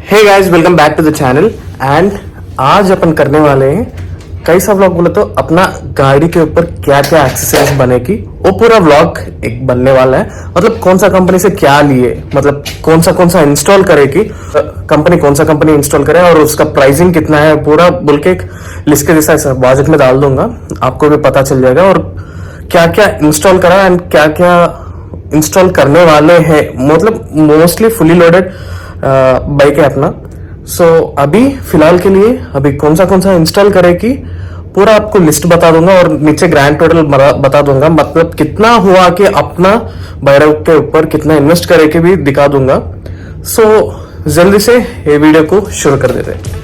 Hey guys, welcome back to the channel. And आज अपन करने वाले हैं, कई सब लोग बोले तो अपना गाड़ी के ऊपर क्या क्या एक्सेसरीज बनेगी, वो पूरा व्लॉग एक बनने वाला है। मतलब कौन सा कंपनी से क्या लिए, मतलब कौन सा इंस्टॉल करेगी कंपनी, कौन सा कंपनी इंस्टॉल करे और उसका प्राइसिंग कितना है, पूरा बोल के एक लिस्ट के जैसा बजट में डाल दूंगा, आपको भी पता चल जाएगा। और क्या क्या इंस्टॉल करा एंड क्या क्या इंस्टॉल करने वाले हैं, मतलब मोस्टली फुली लोडेड बाइक है अपना। सो अभी फिलहाल के लिए अभी कौन सा इंस्टॉल करेगी पूरा आपको लिस्ट बता दूंगा और नीचे ग्रैंड टोटल बता दूंगा, मतलब कितना हुआ कि अपना बाइक के ऊपर कितना इन्वेस्ट करे के भी दिखा दूंगा। सो जल्दी से ये वीडियो को शुरू कर देते हैं।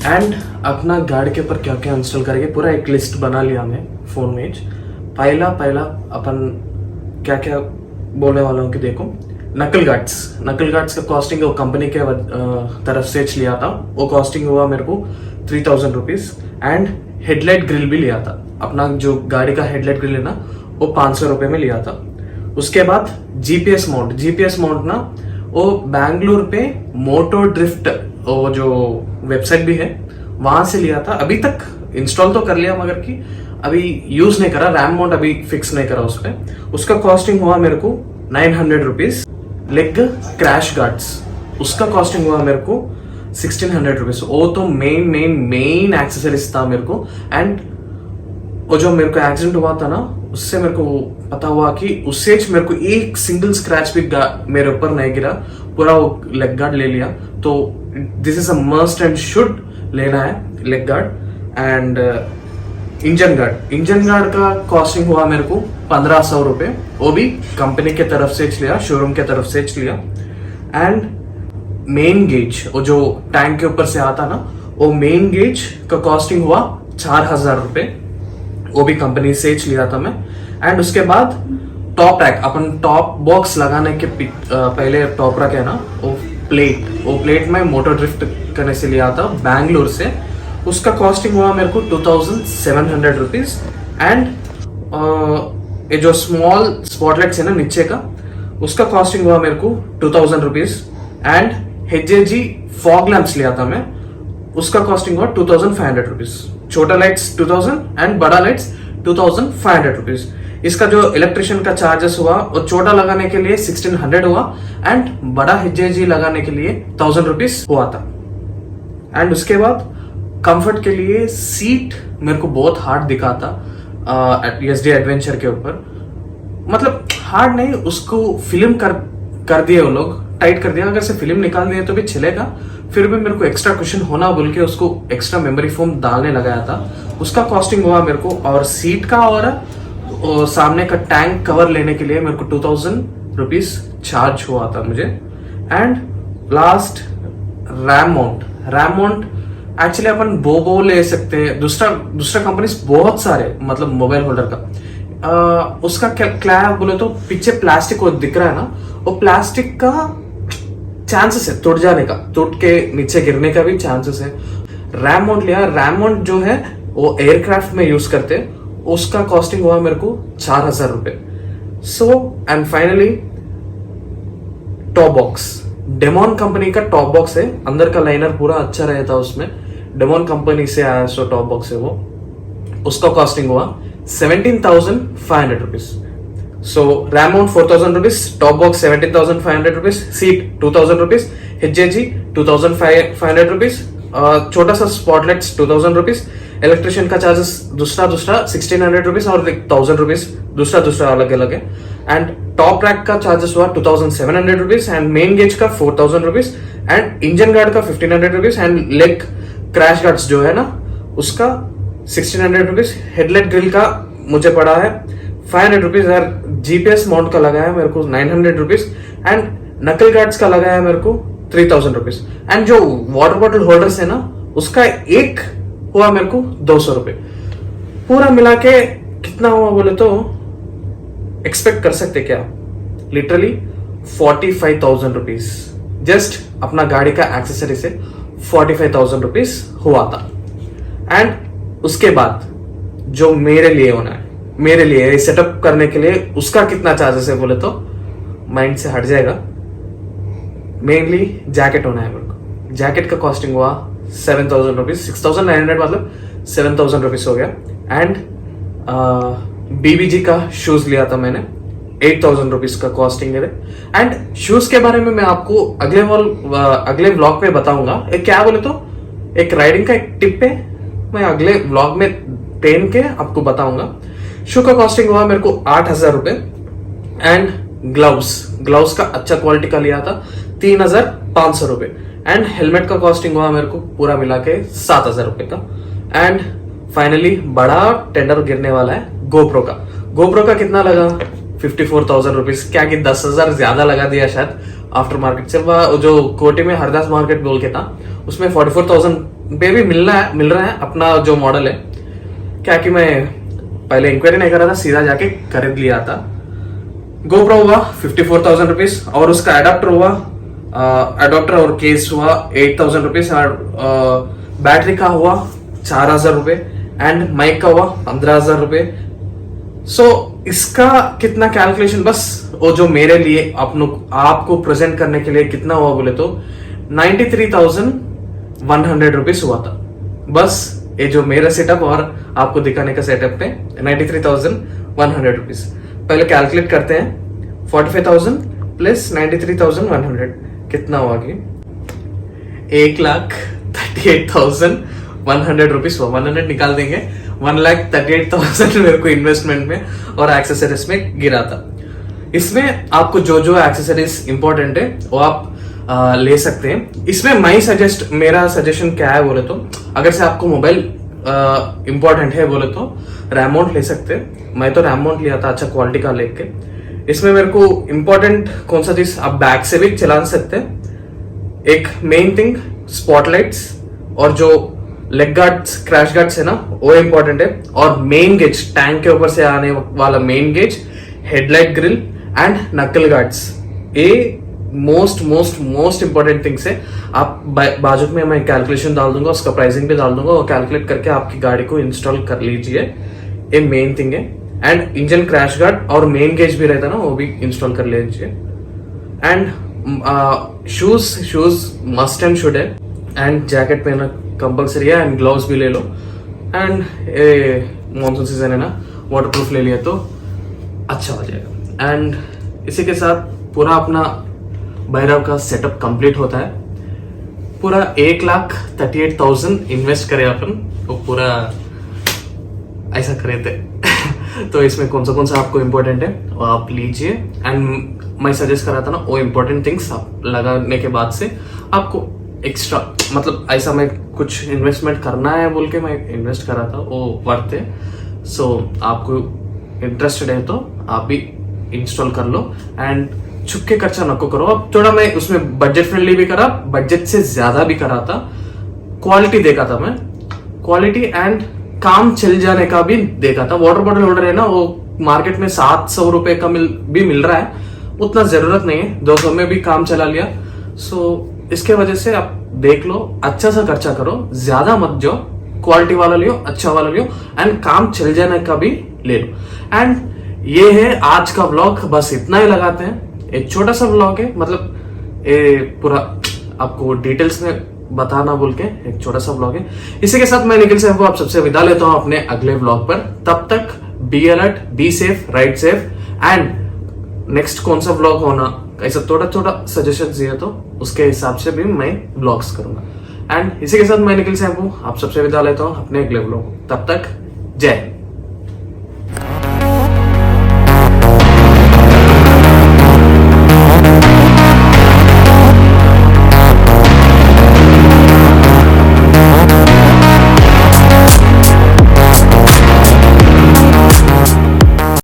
एंड अपना गाड़ी के ऊपर क्या क्या इंस्टॉल करेंगे पूरा एक लिस्ट बना लिया मैं फोन में। पहला अपन क्या क्या बोलने वाला हूँ कि देखो, नकल गार्ड्स का कॉस्टिंग वो कंपनी के तरफ से लिया था। वो कॉस्टिंग हुआ मेरे को 3000 रुपीज। एंड हेडलाइट ग्रिल भी लिया था, अपना जो गाड़ी का हेडलाइट ग्रिल है ना, वो 500 रुपये में लिया था। उसके बाद जीपीएस माउंट ना, वो बैंगलोर पे मोटो ड्रिफ्ट वो जो वेबसाइट भी है वहां से लिया था। अभी तक इंस्टॉल तो कर लिया मगर कि अभी यूज नहीं करा, रैम माउंट अभी फिक्स नहीं करा उस पर। उसका कॉस्टिंग हुआ मेरे को 900 रुपीज। लेग क्रैश गार्ड्स उसका कॉस्टिंग हुआ मेरे को 1600 रुपीज। वो तो मेन एक्सेसरीज था मेरे को। एंड वो जो मेरे को एक्सीडेंट हुआ था ना, उससे मेरे को पता हुआ कि उससे मेरे को एक सिंगल स्क्रैच भी मेरे ऊपर नहीं गिरा, पूरा वो लेग गार्ड ले लिया। तो this is a must and should लेना है leg guard. And engine guard का कॉस्टिंग हुआ मेरे को 1500 रुपये। वो भी कंपनी के तरफ से लिया, शोरूम के तरफ से लिया। एंड मेन गेज वो जो टैंक के ऊपर से आता ना, वो मेन गेज का कॉस्टिंग हुआ 4000 रुपये। वो भी कंपनी से लिया था मैं। एंड उसके बाद टॉप रैक, अपन टॉप बॉक्स लगाने के पहले टॉप रैक है ना, वो प्लेट में मोटर ड्रिफ्ट करने से लिया था बैंगलोर से। उसका कॉस्टिंग हुआ मेरे को 2700 रुपीज। एंड ये जो स्मॉल स्पॉटलाइट्स है ना नीचे का, उसका कॉस्टिंग हुआ मेरे को 2000 rupees. And HJG fog lamps लिया था मैं, उसका कॉस्टिंग हुआ 2500 रुपीज। छोटा लाइट्स 2000 एंड बड़ा लाइट्स 2500 रुपीज। इसका जो इलेक्ट्रिशियन का चार्जेस हुआ, वो छोटा लगाने के लिए 1600 हुआ एंड बड़ा HJG लगाने के लिए 1000 रुपीज हुआ था। एंड उसके बाद कंफर्ट के लिए सीट मेरे को बहुत हार्ड दिखा था SD एडवेंचर के ऊपर। मतलब हार्ड नहीं, उसको फिल्म कर दिए वो लोग, टाइट कर दिया। अगर से फिल्म निकाल दिए तो भी चलेगा, फिर भी मेरे को एक्स्ट्रा कुशन होना बोल के उसको एक्स्ट्रा मेमोरी फोम डालने लगाया था। उसका कॉस्टिंग हुआ मेरे को, और सीट का और सामने का टैंक कवर लेने के लिए मेरे को 2000 रुपीज चार्ज हुआ था मुझे। And last RAM mount actually अपन बोबो ले सकते हैं, दूसरा कंपनी बहुत सारे, मतलब मोबाइल होल्डर का उसका क्या बोले तो पीछे प्लास्टिक वो दिख रहा है ना, वो प्लास्टिक का चांसेस है टूट जाने का, टूट के नीचे गिरने का भी चांसेस है। रैम माउंट लिया, रैम माउंट जो है वो एयरक्राफ्ट में यूज करते हैं, उसका कॉस्टिंग हुआ मेरे को 4000 रुपए। So and finally top box, demon company का टॉप बॉक्स है, अंदर का लाइनर पूरा अच्छा रहता है उसमें, डेमोन कंपनी से आया सो टॉप बॉक्स है वो। उसका कॉस्टिंग हुआ 17,500 rupees. So RAM mount 4000 rupees, top box 17,500 rupees, seat 2000 rupees, HJG 2500 rupees, छोटा सा spotlights 2000 rupees, इलेक्ट्रिशियन का चार्जेस दूसरा 1600 रुपीज और 1000 रुपीज दूसरा अलग अलग है। एंड टॉप रैक का चार्जेस हुआ 2700 रुपीज। एंड मेन गेज का 4000 रुपीज। एंड इंजन गार्ड का 1500 rupees. And leg crash guards जो है ना, उसका 1600 रुपीज। हेडलाइट ग्रिल का मुझे पड़ा है 500 रुपीज। यार जीपीएस माउंट का लगाया मेरे को 900 रुपीज। एंड नकल गार्ड्स का लगाया मेरे को 3000 रुपीज। एंड जो वाटर बॉटल होल्डर्स है ना, उसका एक हुआ मेरे को 200 रुपए। पूरा मिला के कितना हुआ बोले तो एक्सपेक्ट कर सकते क्या, लिटरली 45,000 रुपीज जस्ट अपना गाड़ी का एक्सेसरी से 45,000 रुपीज हुआ था। एंड उसके बाद जो मेरे लिए होना है, मेरे लिए सेटअप करने के लिए उसका कितना चार्जेस है बोले तो माइंड से हट जाएगा। मेनली जैकेट होना है मेरे को। जैकेट का कॉस्टिंग हुआ 7,000 रुपीज, 6,900 मतलब 7,000 रुपीज हो गया। एंड बीबीजी का शूज लिया था मैंने, 8,000 रुपीज का कॉस्टिंग है। एंड शूज के बारे में मैं आपको अगले व्लॉग पे बताऊंगा। एक क्या बोले तो एक राइडिंग का एक टिप है, मैं अगले व्लॉग में पहन के आपको बताऊंगा। शू का कॉस्टिंग हुआ मेरे को 8,000 रुपए। एंड ग्लव्स का अच्छा क्वालिटी का लिया था 3,500 रुपए। एंड हेलमेट का कॉस्टिंग हुआ मेरे को पूरा मिला के 7,000 रुपए का। एंड फाइनली बड़ा टेंडर गिरने वाला है गोप्रो का। गोप्रो का कितना लगा 54,000 रुपीज, क्या कि 10,000 ज्यादा लगा दिया शायद आफ्टर मार्केट से। वह जो कोटी में हरदास मार्केट बोल के था उसमें 44,000 पे भी मिल रहा है अपना जो मॉडल है। क्या कि मैं पहले इंक्वायरी नहीं करा था, सीधा जाके खरीद लिया था। गोप्रो हुआ 54,000 रुपीज और उसका एडाप्टर और केस हुआ 8,000 रुपीज। और बैटरी का हुआ 4,000 रुपए। एंड माइक का हुआ 15,000 रुपए। सो इसका कितना कैलकुलेशन, बस वो जो मेरे लिए आपको प्रेजेंट करने के लिए कितना हुआ बोले तो 93,100 रुपीज हुआ था। बस ये जो मेरा सेटअप और आपको दिखाने का सेटअप पे 93,100 रुपीज। पहले कैलकुलेट करते हैं। 45,000 प्लस 93,100 कितना हुआ कि 1,38,100 रुपीज हुआ। 100 निकाल देंगे, 1,38,000 मेरे को इन्वेस्टमेंट में और एक्सेसरीज में गिरा था। इसमें आपको जो जो एक्सेसरीज इंपॉर्टेंट है वो आप ले सकते हैं। इसमें मेरा सजेशन क्या है बोले तो, अगर से आपको मोबाइल इंपॉर्टेंट है बोले तो रैम माउंट ले सकते हैं। मैं तो रैम माउंट लिया था अच्छा क्वालिटी का लेके। इसमें मेरे को इंपॉर्टेंट कौन सा चीज, आप बैक से भी चला सकते हैं। एक मेन थिंग स्पॉटलाइट्स और जो लेग गार्ड्स क्रैश गार्ड्स है ना वो इंपॉर्टेंट है। और मेन गेज, टैंक के ऊपर से आने वाला main gauge, headlight grill and नकल गार्ड्स, ये मोस्ट इंपॉर्टेंट थिंग्स है। आप बाजू में मैं कैलकुलेशन डाल दूंगा, उसका प्राइसिंग भी डाल दूंगा और कैलकुलेट करके आपकी गाड़ी को इंस्टॉल कर लीजिए। ये मेन थिंग है। एंड इंजन क्रैश गार्ड और मेन गेज भी रहता है ना, वो भी इंस्टॉल कर लीजिए। And shoes must and should है। एंड जैकेट पहनना कंपल्सरी है। एंड ग्लव्स भी ले लो। एंड मॉनसून सीजन है ना, वाटरप्रूफ ले लिया तो अच्छा हो जाएगा। एंड इसी के साथ पूरा अपना भैरव का सेटअप कंप्लीट होता है। पूरा 1,38,000 इन्वेस्ट करे अपन, वो पूरा ऐसा करे थे। तो इसमें कौन सा आपको इम्पोर्टेंट है वो आप लीजिए। एंड मैं सजेस्ट करा था ना वो इम्पोर्टेंट थिंग्स आप लगाने के बाद से आपको एक्स्ट्रा, मतलब ऐसा मैं कुछ इन्वेस्टमेंट करना है बोल के मैं इन्वेस्ट करा था, वो वर्थ है। सो आपको इंटरेस्टेड है तो आप भी इंस्टॉल कर लो। एंड छुपके खर्चा नको करो। अब थोड़ा मैं उसमें बजट फ्रेंडली भी करा, बजट से ज्यादा भी करा था। क्वालिटी देखा था मैं, क्वालिटी एंड काम चल जाने का भी देखा था। वाटर बॉटल होल्डर है ना, वो मार्केट में 700 रुपए का भी मिल रहा है, उतना जरूरत नहीं है, 200 में भी काम चला लिया। सो इसके वजह से आप देख लो, अच्छा सा खर्चा करो, ज्यादा मत जाओ, क्वालिटी वाला लियो, अच्छा वाला लियो एंड काम चल जाने का भी ले लो। एंड ये है आज का व्लॉग, बस इतना ही लगाते हैं। एक छोटा सा व्लॉग है, मतलब ये पूरा आपको डिटेल्स में बताना बोल के एक छोटा सा व्लॉग है। इसी के साथ मैं निखिल साहब को आप सबसे विदा लेता हूं अपने अगले व्लॉग पर। तब तक be alert, be safe, ride safe. And next कौन सा व्लॉग होना, ऐसा थोड़ा सजेशन दिए तो उसके हिसाब से भी मैं व्लॉग्स करूंगा। एंड इसी के साथ मैं निखिल साहब को आप सबसे विदा लेता हूं अपने अगले व्लॉग। तब तक जय हिंद।